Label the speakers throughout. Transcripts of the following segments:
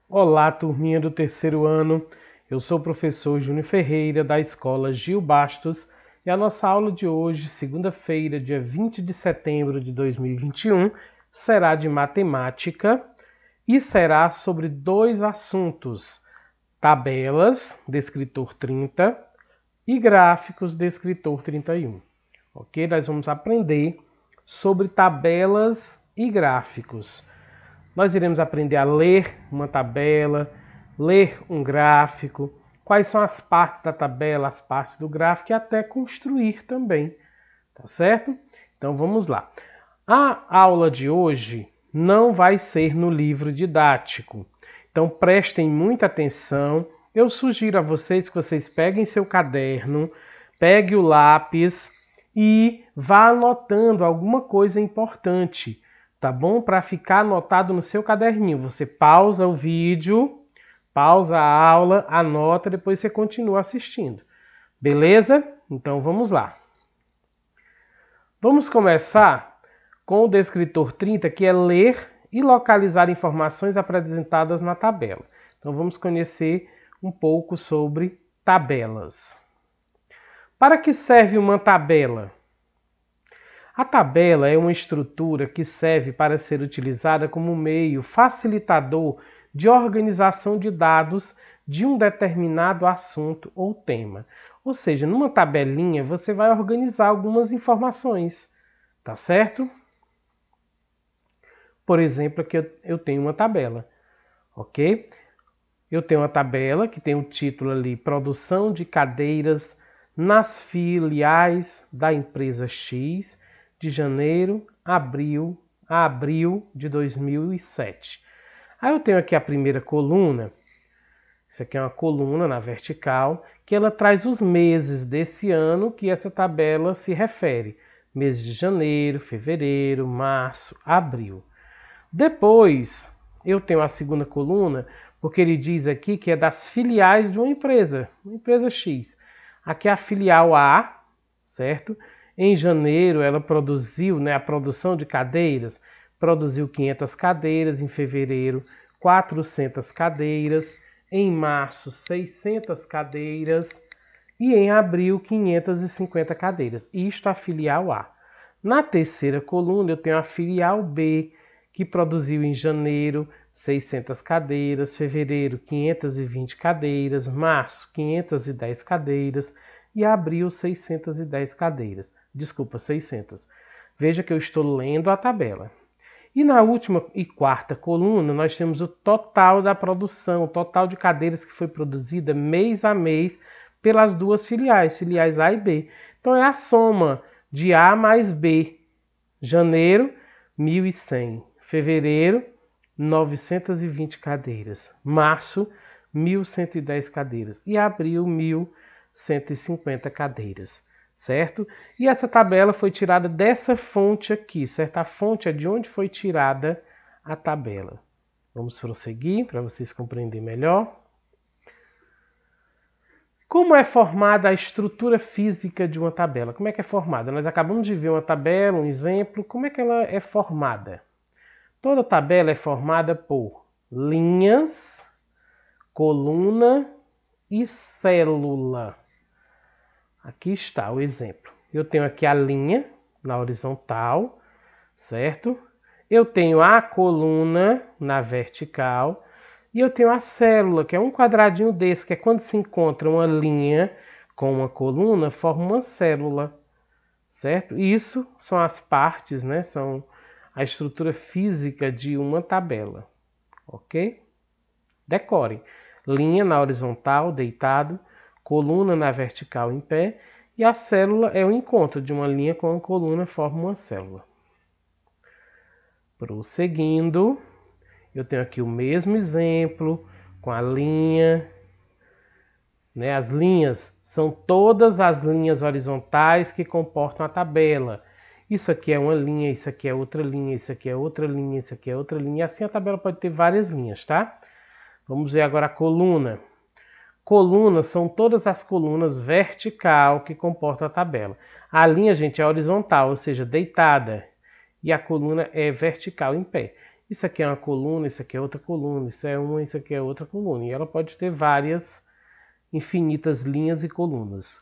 Speaker 1: Olá, turminha do terceiro ano. Eu sou o professor Júnior Ferreira, da Escola Gil Bastos, e a nossa aula de hoje, segunda-feira, dia 20 de setembro de 2021, será de matemática e será sobre dois assuntos: tabelas, descritor 30, e gráficos, descritor 31. Ok? Nós vamos aprender sobre tabelas e gráficos. Nós iremos aprender a ler uma tabela, ler um gráfico, quais são as partes da tabela, as partes do gráfico e até construir também, tá certo? Então vamos lá. A aula de hoje não vai ser no livro didático, então prestem muita atenção. Eu sugiro a vocês que vocês peguem seu caderno, pegue o lápis e vá anotando alguma coisa importante, tá bom? Para ficar anotado no seu caderninho. Você pausa o vídeo, pausa a aula, anota, depois você continua assistindo. Beleza? Então vamos lá. Vamos começar com o descritor 30, que é ler e localizar informações apresentadas na tabela. Então vamos conhecer um pouco sobre tabelas. Para que serve uma tabela? A tabela é uma estrutura que serve para ser utilizada como meio facilitador de organização de dados de um determinado assunto ou tema. Ou seja, numa tabelinha você vai organizar algumas informações, tá certo? Por exemplo, aqui eu tenho uma tabela, ok? Eu tenho uma tabela que tem o título ali, produção de cadeiras nas filiais da empresa X, de janeiro a abril de 2007. Aí eu tenho aqui a primeira coluna, isso aqui é uma coluna na vertical, que ela traz os meses desse ano que essa tabela se refere. Meses de janeiro, fevereiro, março, abril. Depois eu tenho a segunda coluna, porque ele diz aqui que é das filiais de uma empresa X. Aqui é a filial A, certo? Em janeiro ela produziu, a produção de cadeiras, produziu 500 cadeiras, em fevereiro 400 cadeiras, em março 600 cadeiras e em abril 550 cadeiras. Isto é a filial A. Na terceira coluna eu tenho a filial B, que produziu em janeiro 600 cadeiras, fevereiro 520 cadeiras, março 510 cadeiras e abril 610 cadeiras. Desculpa, 600. Veja que eu estou lendo a tabela. E na última e quarta coluna nós temos o total da produção, o total de cadeiras que foi produzida mês a mês pelas duas filiais A e B. Então é a soma de A mais B. Janeiro, 1.100. Fevereiro, 920 cadeiras. Março, 1.110 cadeiras. E abril, 1.150 cadeiras. Certo? E essa tabela foi tirada dessa fonte aqui, certo? A fonte é de onde foi tirada a tabela. Vamos prosseguir para vocês compreenderem melhor. Como é formada a estrutura física de uma tabela? Como é que é formada? Nós acabamos de ver uma tabela, um exemplo. Como é que ela é formada? Toda tabela é formada por linhas, coluna e célula. Aqui está o exemplo. Eu tenho aqui a linha na horizontal, certo? Eu tenho a coluna na vertical e eu tenho a célula, que é um quadradinho desse, que é quando se encontra uma linha com uma coluna, forma uma célula, certo? Isso são as partes, são a estrutura física de uma tabela, ok? Decorem. Linha na horizontal, deitado, coluna na vertical, em pé, e a célula é o encontro de uma linha com a coluna, forma uma célula. Prosseguindo, eu tenho aqui o mesmo exemplo com a linha. As linhas são todas as linhas horizontais que comportam a tabela. Isso aqui é uma linha, isso aqui é outra linha, isso aqui é outra linha, isso aqui é outra linha. Assim a tabela pode ter várias linhas, tá? Vamos ver agora a coluna. Colunas são todas as colunas vertical que comportam a tabela. A linha, gente, é horizontal, ou seja, deitada. E a coluna é vertical, em pé. Isso aqui é uma coluna, isso aqui é outra coluna, isso é uma, isso aqui é outra coluna. E ela pode ter várias, infinitas linhas e colunas.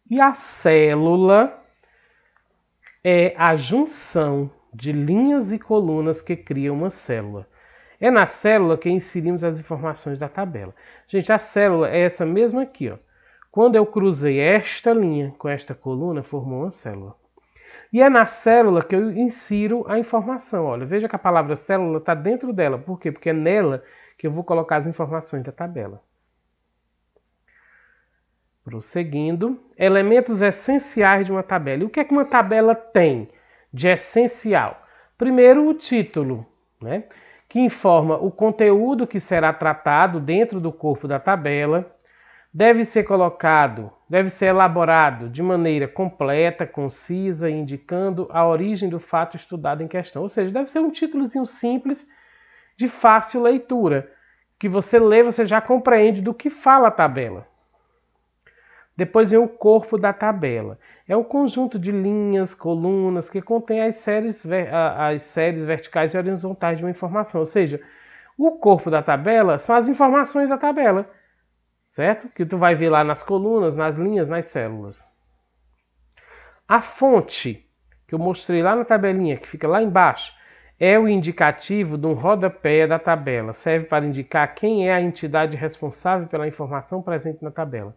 Speaker 1: E a célula é a junção de linhas e colunas que cria uma célula. É na célula que inserimos as informações da tabela. Gente, a célula é essa mesma aqui, ó. Quando eu cruzei esta linha com esta coluna, formou uma célula. E é na célula que eu insiro a informação. Olha, veja que a palavra célula está dentro dela. Por quê? Porque é nela que eu vou colocar as informações da tabela. Prosseguindo, elementos essenciais de uma tabela. E o que é que uma tabela tem de essencial? Primeiro, o título, né? Que informa o conteúdo que será tratado dentro do corpo da tabela. Deve ser elaborado de maneira completa, concisa, indicando a origem do fato estudado em questão. Ou seja, deve ser um títulozinho simples, de fácil leitura, que você lê, você já compreende do que fala a tabela. Depois vem o corpo da tabela. É um conjunto de linhas, colunas, que contém as séries verticais e horizontais de uma informação. Ou seja, o corpo da tabela são as informações da tabela. Certo? Que tu vai ver lá nas colunas, nas linhas, nas células. A fonte, que eu mostrei lá na tabelinha, que fica lá embaixo, é o indicativo de um rodapé da tabela. Serve para indicar quem é a entidade responsável pela informação presente na tabela.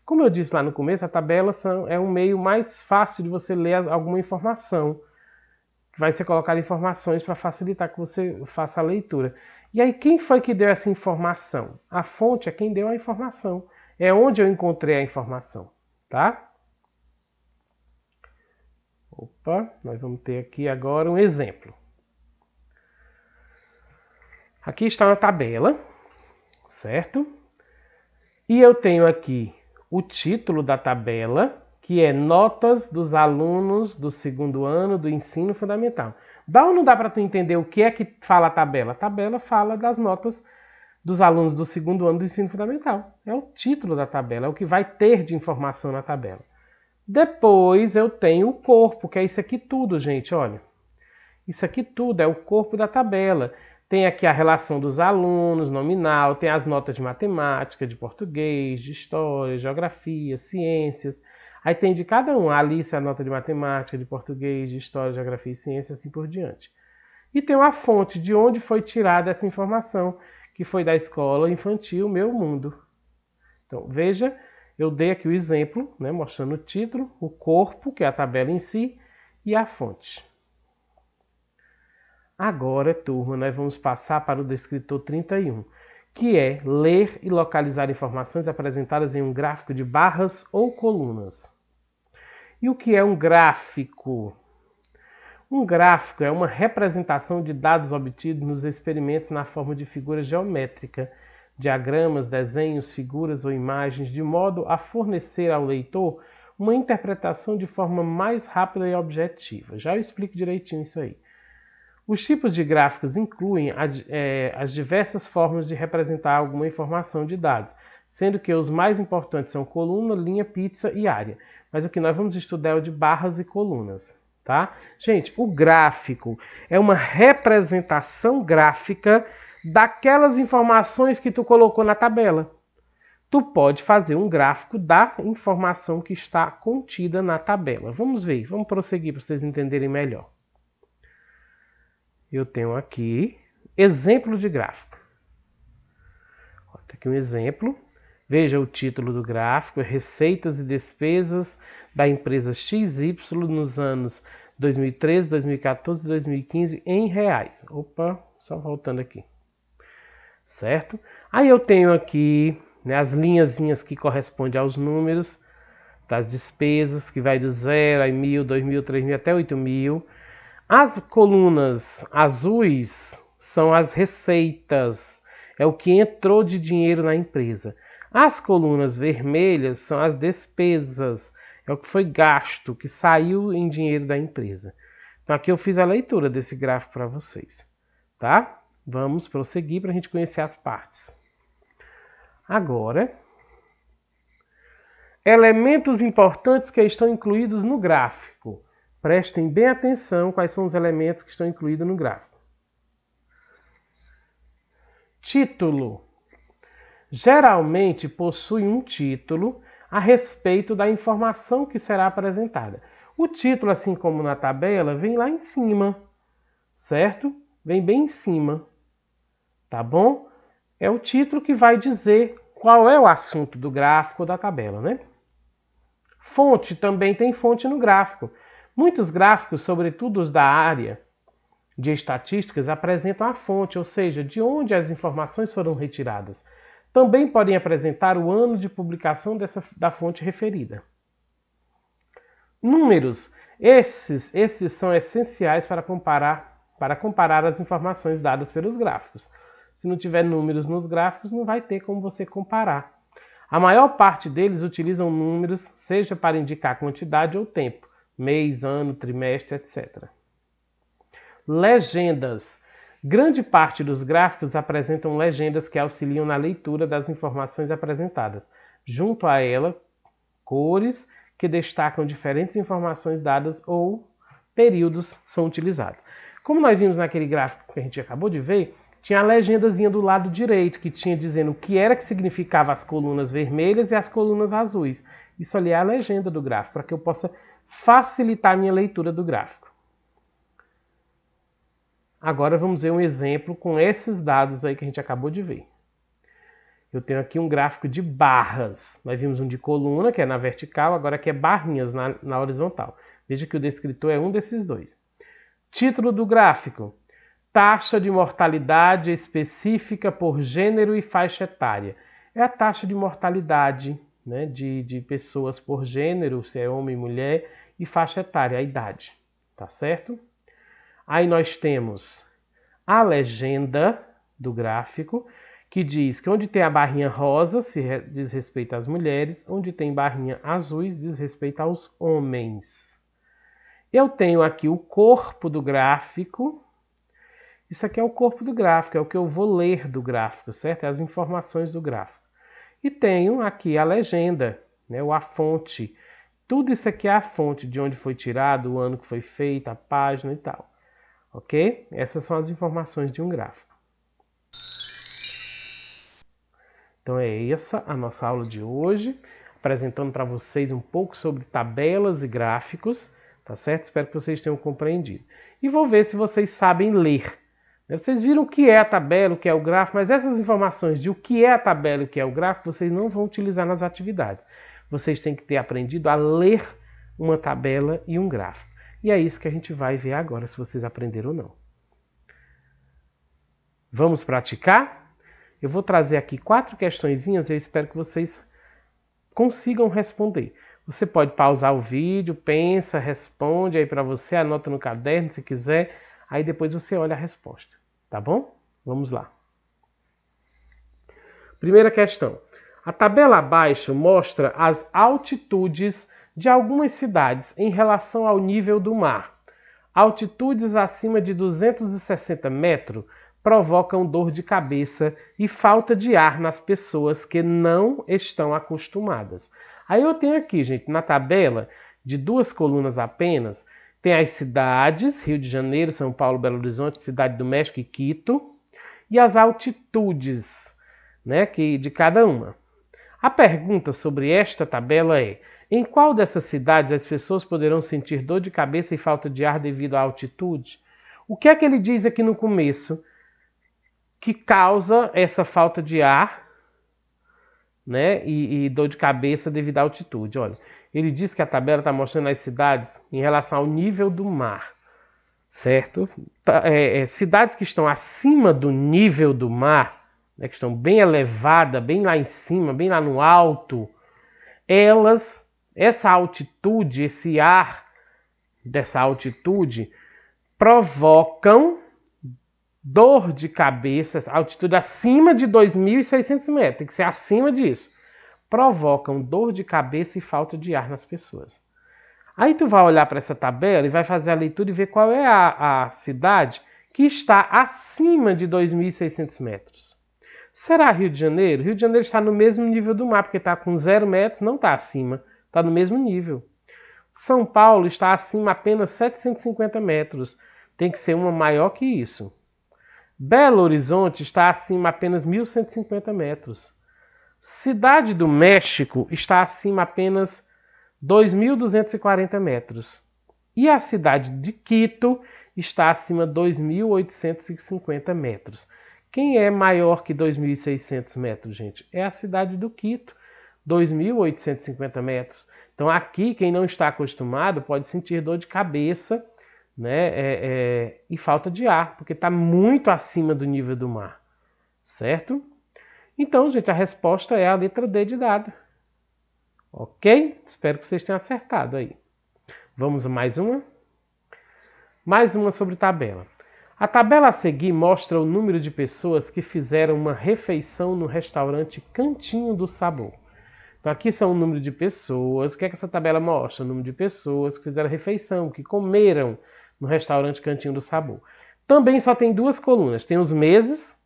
Speaker 1: Como eu disse lá no começo, a tabela é um meio mais fácil de você ler alguma informação. Vai ser colocar informações para facilitar que você faça a leitura. E aí, quem foi que deu essa informação? A fonte é quem deu a informação. É onde eu encontrei a informação, tá? Opa, nós vamos ter aqui agora um exemplo. Aqui está uma tabela, certo? E eu tenho aqui o título da tabela, que é Notas dos alunos do segundo ano do ensino fundamental. Dá ou não dá para tu entender o que é que fala a tabela? A tabela fala das notas dos alunos do segundo ano do ensino fundamental. É o título da tabela, é o que vai ter de informação na tabela. Depois eu tenho o corpo, que é isso aqui tudo, gente, olha. Isso aqui tudo é o corpo da tabela. Tem aqui a relação dos alunos, nominal, tem as notas de matemática, de português, de história, geografia, ciências. Aí tem de cada um, a Alice a nota de matemática, de português, de história, geografia e ciência, assim por diante. E tem uma fonte de onde foi tirada essa informação, que foi da escola infantil Meu Mundo. Então, veja, eu dei aqui o exemplo, né, mostrando o título, o corpo, que é a tabela em si, e a fonte. Agora, turma, nós vamos passar para o descritor 31, que é ler e localizar informações apresentadas em um gráfico de barras ou colunas. E o que é um gráfico? Um gráfico é uma representação de dados obtidos nos experimentos na forma de figura geométrica, diagramas, desenhos, figuras ou imagens, de modo a fornecer ao leitor uma interpretação de forma mais rápida e objetiva. Já eu explico direitinho isso aí. Os tipos de gráficos incluem as diversas formas de representar alguma informação de dados, sendo que os mais importantes são coluna, linha, pizza e área. Mas o que nós vamos estudar é o de barras e colunas, tá? Gente, o gráfico é uma representação gráfica daquelas informações que tu colocou na tabela. Tu pode fazer um gráfico da informação que está contida na tabela. Vamos ver, vamos prosseguir para vocês entenderem melhor. Eu tenho aqui exemplo de gráfico. Tem aqui um exemplo. Veja o título do gráfico, Receitas e Despesas da empresa XY nos anos 2013, 2014 e 2015 em reais. Opa, só voltando aqui. Certo? Aí eu tenho aqui, né, as linhazinhas que correspondem aos números das despesas, que vai do 0 a 1.000, 2.000, 3.000 até 8.000. As colunas azuis são as receitas, é o que entrou de dinheiro na empresa. As colunas vermelhas são as despesas, é o que foi gasto, que saiu em dinheiro da empresa. Então aqui eu fiz a leitura desse gráfico para vocês, tá? Vamos prosseguir para a gente conhecer as partes. Agora, elementos importantes que estão incluídos no gráfico. Prestem bem atenção quais são os elementos que estão incluídos no gráfico. Título. Geralmente possui um título a respeito da informação que será apresentada. O título, assim como na tabela, vem lá em cima, certo? Vem bem em cima, tá bom? É o título que vai dizer qual é o assunto do gráfico ou da tabela, né? Fonte, também tem fonte no gráfico. Muitos gráficos, sobretudo os da área de estatísticas, apresentam a fonte, ou seja, de onde as informações foram retiradas. Também podem apresentar o ano de publicação da fonte referida. Números. Esses são essenciais para comparar as informações dadas pelos gráficos. Se não tiver números nos gráficos, não vai ter como você comparar. A maior parte deles utilizam números, seja para indicar quantidade ou tempo, mês, ano, trimestre, etc. Legendas. Grande parte dos gráficos apresentam legendas que auxiliam na leitura das informações apresentadas. Junto a ela, cores que destacam diferentes informações dadas ou períodos são utilizados. Como nós vimos naquele gráfico que a gente acabou de ver, tinha a legendazinha do lado direito, que tinha dizendo o que era que significava as colunas vermelhas e as colunas azuis. Isso ali é a legenda do gráfico, para que eu possa facilitar a minha leitura do gráfico. Agora vamos ver um exemplo com esses dados aí que a gente acabou de ver. Eu tenho aqui um gráfico de barras. Nós vimos um de coluna, que é na vertical, agora aqui é barrinhas na horizontal. Veja que o descritor é um desses dois. Título do gráfico. Taxa de mortalidade específica por gênero e faixa etária. É a taxa de mortalidade, né, de pessoas por gênero, se é homem, mulher, e faixa etária, a idade. Tá certo? Aí nós temos a legenda do gráfico, que diz que onde tem a barrinha rosa se diz respeito às mulheres, onde tem barrinha azuis diz respeito aos homens. Eu tenho aqui o corpo do gráfico. Isso aqui é o corpo do gráfico, é o que eu vou ler do gráfico, certo? É as informações do gráfico. E tenho aqui a legenda, né, ou a fonte. Tudo isso aqui é a fonte, de onde foi tirado, o ano que foi feito, a página e tal. Ok? Essas são as informações de um gráfico. Então é essa a nossa aula de hoje, apresentando para vocês um pouco sobre tabelas e gráficos, tá certo? Espero que vocês tenham compreendido. E vou ver se vocês sabem ler. Vocês viram o que é a tabela, o que é o gráfico, mas essas informações de o que é a tabela e o que é o gráfico, vocês não vão utilizar nas atividades. Vocês têm que ter aprendido a ler uma tabela e um gráfico. E é isso que a gente vai ver agora, se vocês aprenderam ou não. Vamos praticar? Eu vou trazer aqui 4 questõezinhas e eu espero que vocês consigam responder. Você pode pausar o vídeo, pensa, responde aí para você, anota no caderno se quiser, aí depois você olha a resposta, tá bom? Vamos lá. Primeira questão. A tabela abaixo mostra as altitudes de algumas cidades em relação ao nível do mar. Altitudes acima de 260 metros provocam dor de cabeça e falta de ar nas pessoas que não estão acostumadas. Aí eu tenho aqui, gente, na tabela, de 2 colunas apenas, tem as cidades, Rio de Janeiro, São Paulo, Belo Horizonte, Cidade do México e Quito, e as altitudes, né, de cada uma. A pergunta sobre esta tabela é: em qual dessas cidades as pessoas poderão sentir dor de cabeça e falta de ar devido à altitude? O que é que ele diz aqui no começo que causa essa falta de ar, né, e dor de cabeça devido à altitude? Olha, ele diz que a tabela está mostrando as cidades em relação ao nível do mar, certo? Cidades que estão acima do nível do mar, né, que estão bem elevadas, bem lá em cima, bem lá no alto, essa altitude, esse ar dessa altitude, provocam dor de cabeça, altitude acima de 2.600 metros, tem que ser acima disso, provocam dor de cabeça e falta de ar nas pessoas. Aí tu vai olhar para essa tabela e vai fazer a leitura e ver qual é a cidade que está acima de 2.600 metros. Será Rio de Janeiro? Rio de Janeiro está no mesmo nível do mar, porque está com 0 metros, não está acima, está no mesmo nível. São Paulo está acima apenas 750 metros. Tem que ser uma maior que isso. Belo Horizonte está acima apenas 1.150 metros. Cidade do México está acima apenas 2.240 metros. E a cidade de Quito está acima 2.850 metros. Quem é maior que 2.600 metros, gente? É a cidade do Quito, 2.850 metros. Então aqui, quem não está acostumado pode sentir dor de cabeça, né, e falta de ar, porque está muito acima do nível do mar, certo? Então, gente, a resposta é a letra D de dado. Ok? Espero que vocês tenham acertado aí. Vamos a mais uma? Mais uma sobre tabela. A tabela a seguir mostra o número de pessoas que fizeram uma refeição no restaurante Cantinho do Sabor. Então aqui são o número de pessoas. O que é que essa tabela mostra? O número de pessoas que fizeram refeição, que comeram no restaurante Cantinho do Sabor. Também só tem duas colunas. Tem os meses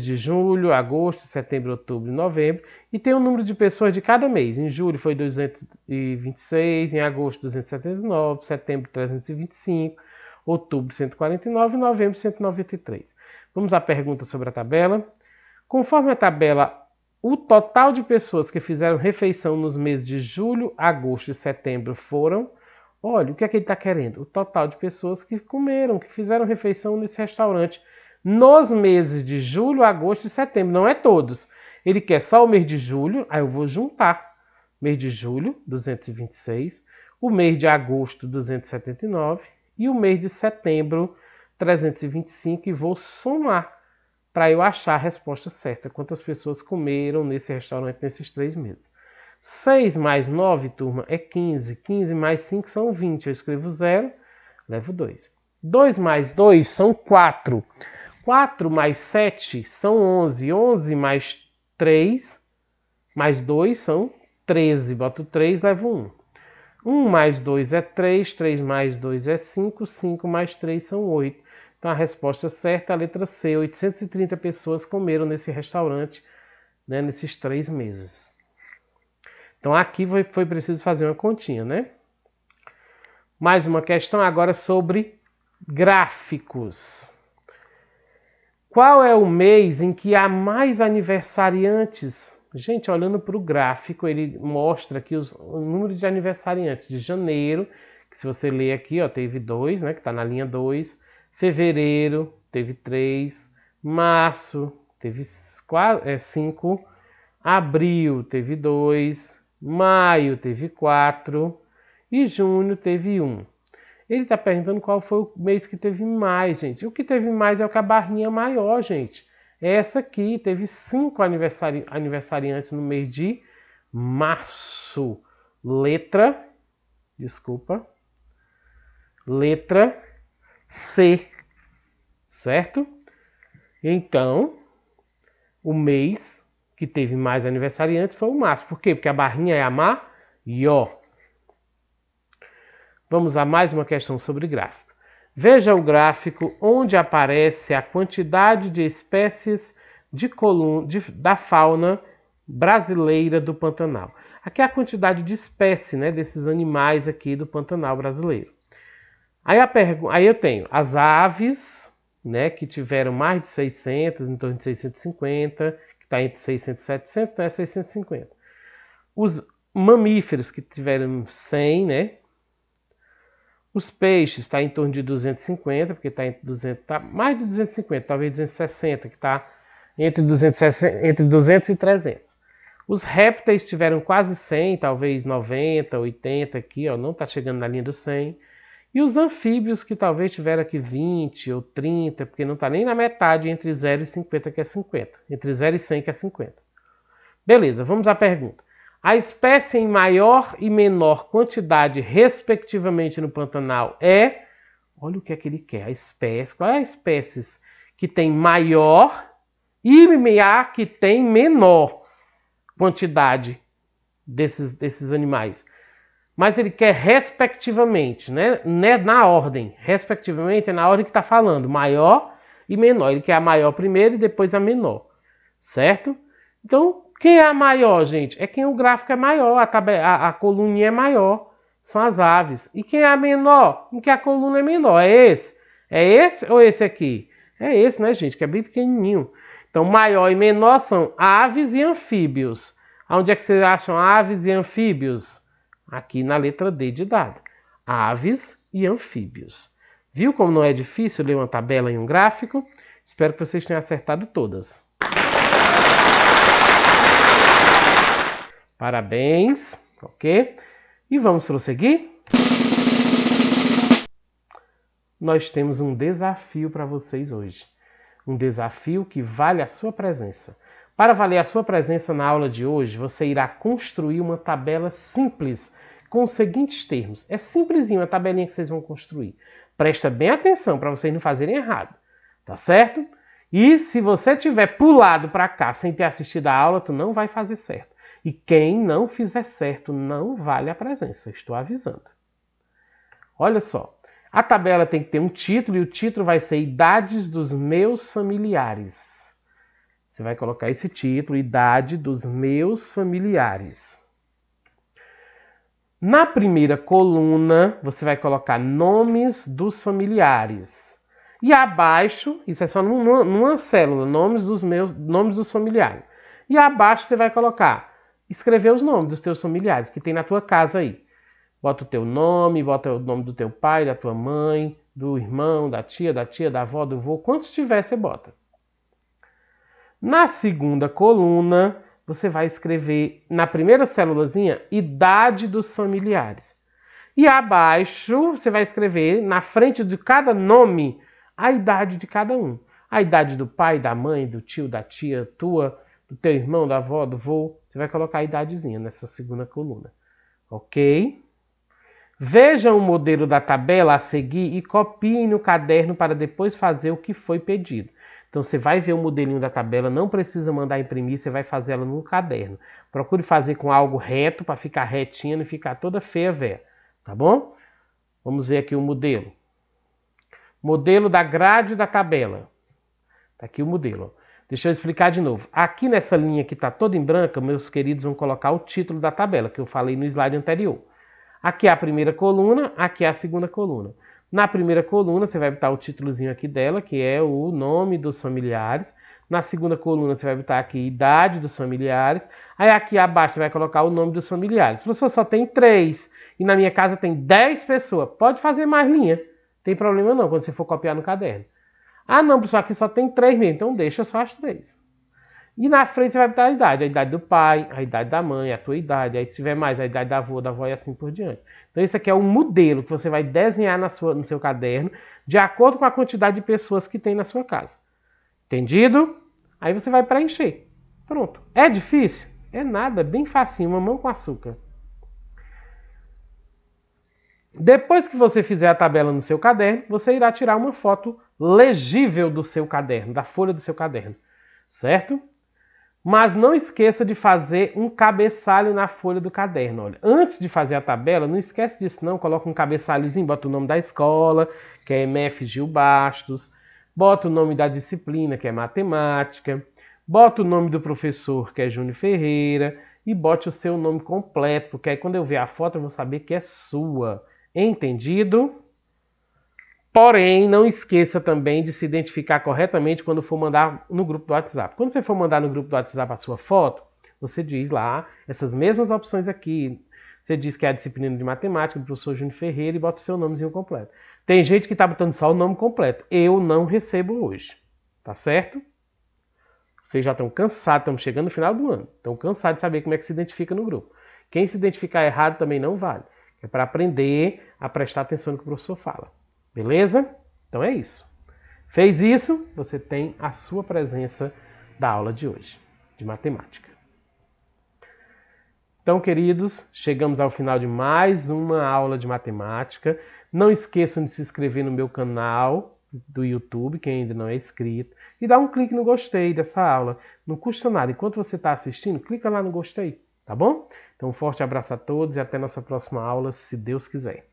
Speaker 1: de julho, agosto, setembro, outubro e novembro. E tem o número de pessoas de cada mês. Em julho foi 226, em agosto 279, setembro 325, outubro 149 e novembro 193. Vamos à pergunta sobre a tabela. Conforme a tabela, o total de pessoas que fizeram refeição nos meses de julho, agosto e setembro foram... Olha, o que é que ele está querendo? O total de pessoas que comeram, que fizeram refeição nesse restaurante nos meses de julho, agosto e setembro. Não é todos. Ele quer só o mês de julho, aí eu vou juntar. Mês de julho, 226. O mês de agosto, 279. E o mês de setembro, 325. E vou somar para eu achar a resposta certa. Quantas pessoas comeram nesse restaurante nesses 3 meses. 6 mais 9, turma, é 15. 15 mais 5 são 20. Eu escrevo 0, levo 2. 2 mais 2 são 4. 4 mais 7 são 11. 11 mais 3, mais 2 são 13. Boto 3, levo 1. 1 mais 2 é 3. 3 mais 2 é 5. 5 mais 3 são 8. Então a resposta certa é a letra C. 830 pessoas comeram nesse restaurante, né, nesses 3 meses. Então aqui foi preciso fazer uma continha, né? Mais uma questão agora sobre gráficos. Qual é o mês em que há mais aniversariantes? Gente, olhando para o gráfico, ele mostra aqui o número de aniversariantes de janeiro, que se você ler aqui, ó, teve 2, né, que está na linha 2. Fevereiro, teve 3. Março, teve 5. Abril, teve 2. Maio teve 4 e junho teve 1. Ele está perguntando qual foi o mês que teve mais, gente. O que teve mais é o que a barrinha maior, gente. Essa aqui teve 5 aniversariantes no mês de março. Letra C, certo? Então, o mês que teve mais aniversariantes foi o março. Por quê? Porque a barrinha é a maior. Vamos a mais uma questão sobre gráfico. Veja o gráfico onde aparece a quantidade de espécies da fauna brasileira do Pantanal. Aqui é a quantidade de espécies, né, desses animais aqui do Pantanal brasileiro. Aí eu tenho as aves, né, que tiveram mais de 600, em torno de 650, está entre 600 e 700, então é 650. Os mamíferos que tiveram 100, né? Os peixes está em torno de 250, porque está entre 200, tá mais de 250, talvez 260, que está entre 200 e 300. Os répteis tiveram quase 100, talvez 90, 80 aqui, ó, não está chegando na linha do 100. E os anfíbios que talvez tiveram aqui 20 ou 30, porque não está nem na metade entre 0 e 50, que é 50. Entre 0 e 100, que é 50. Beleza, vamos à pergunta. A espécie em maior e menor quantidade, respectivamente, no Pantanal é... Olha o que é que ele quer. A espécie. Qual é a espécie que tem maior e a que tem menor quantidade desses animais? Mas ele quer respectivamente, né? Na ordem. Respectivamente é na ordem que está falando. Maior e menor. Ele quer a maior primeiro e depois a menor. Certo? Então, quem é a maior, gente? É quem o gráfico é maior. A coluninha é maior. São as aves. E quem é a menor? Em que a coluna é menor? É esse? É esse ou esse aqui? É esse, né, gente? Que é bem pequenininho. Então, maior e menor são aves e anfíbios. Onde é que vocês acham aves e anfíbios? Aqui na letra D de dado. Aves e anfíbios. Viu como não é difícil ler uma tabela e um gráfico? Espero que vocês tenham acertado todas. Parabéns, ok? E vamos prosseguir? Nós temos um desafio para vocês hoje. Um desafio que vale a sua presença. Para valer a sua presença na aula de hoje, você irá construir uma tabela simples com os seguintes termos. É simplesinho a tabelinha que vocês vão construir. Presta bem atenção para vocês não fazerem errado, tá certo? E se você tiver pulado para cá sem ter assistido a aula, tu não vai fazer certo. E quem não fizer certo não vale a presença, estou avisando. Olha só, a tabela tem que ter um título e o título vai ser Idades dos meus familiares. Você vai colocar esse título, Idade dos meus familiares. Na primeira coluna, você vai colocar nomes dos familiares. E abaixo, isso é só numa célula, nomes dos familiares. E abaixo você vai colocar, escrever os nomes dos teus familiares que tem na tua casa aí. Bota o teu nome, bota o nome do teu pai, da tua mãe, do irmão, da tia, da avó, do avô. Quantos tiver, você bota. Na segunda coluna, você vai escrever, na primeira célulazinha, idade dos familiares. E abaixo, você vai escrever, na frente de cada nome, a idade de cada um. A idade do pai, da mãe, do tio, da tia, tua, do teu irmão, da avó, do avô. Você vai colocar a idadezinha nessa segunda coluna. Ok? Veja o modelo da tabela a seguir e copie no caderno para depois fazer o que foi pedido. Então você vai ver o modelinho da tabela, não precisa mandar imprimir, você vai fazer ela no caderno. Procure fazer com algo reto para ficar retinha, não ficar toda feia, véia. Tá bom? Vamos ver aqui o modelo. Modelo da grade da tabela. Tá aqui o modelo. Deixa eu explicar de novo. Aqui nessa linha que está toda em branca, meus queridos vão colocar o título da tabela, que eu falei no slide anterior. Aqui é a primeira coluna, aqui é a segunda coluna. Na primeira coluna, você vai botar o títulozinho aqui dela, que é o nome dos familiares. Na segunda coluna, você vai botar aqui idade dos familiares. Aí aqui abaixo, você vai colocar o nome dos familiares. Professor, só tem 3 e na minha casa tem 10 pessoas. Pode fazer mais linha. Não tem problema não, quando você for copiar no caderno. Ah, não, professor, aqui só tem 3 mesmo. Então deixa só as 3. E na frente você vai botar a idade do pai, a idade da mãe, a tua idade. Aí se tiver mais, a idade da avó e assim por diante. Então esse aqui é um modelo que você vai desenhar no seu caderno de acordo com a quantidade de pessoas que tem na sua casa. Entendido? Aí você vai preencher. Pronto. É difícil? É nada, bem facinho, mamão com açúcar. Depois que você fizer a tabela no seu caderno, você irá tirar uma foto legível do seu caderno, da folha do seu caderno. Certo? Mas não esqueça de fazer um cabeçalho na folha do caderno. Olha, antes de fazer a tabela, não esquece disso não. Coloca um cabeçalhozinho, bota o nome da escola, que é MF Gil Bastos. Bota o nome da disciplina, que é matemática. Bota o nome do professor, que é Júnior Ferreira. E bote o seu nome completo, porque aí quando eu ver a foto eu vou saber que é sua. Entendido? Porém, não esqueça também de se identificar corretamente quando for mandar no grupo do WhatsApp. Quando você for mandar no grupo do WhatsApp a sua foto, você diz lá essas mesmas opções aqui. Você diz que é a disciplina de matemática do professor Júnior Ferreira e bota o seu nomezinho completo. Tem gente que está botando só o nome completo. Eu não recebo hoje. Tá certo? Vocês já estão cansados, estamos chegando no final do ano. Estão cansados de saber como é que se identifica no grupo. Quem se identificar errado também não vale. É para aprender a prestar atenção no que o professor fala. Beleza? Então é isso. Fez isso, você tem a sua presença da aula de hoje, de matemática. Então, queridos, chegamos ao final de mais uma aula de matemática. Não esqueçam de se inscrever no meu canal do YouTube, quem ainda não é inscrito, e dar um clique no gostei dessa aula. Não custa nada. Enquanto você está assistindo, clica lá no gostei, tá bom? Então, um forte abraço a todos e até nossa próxima aula, se Deus quiser.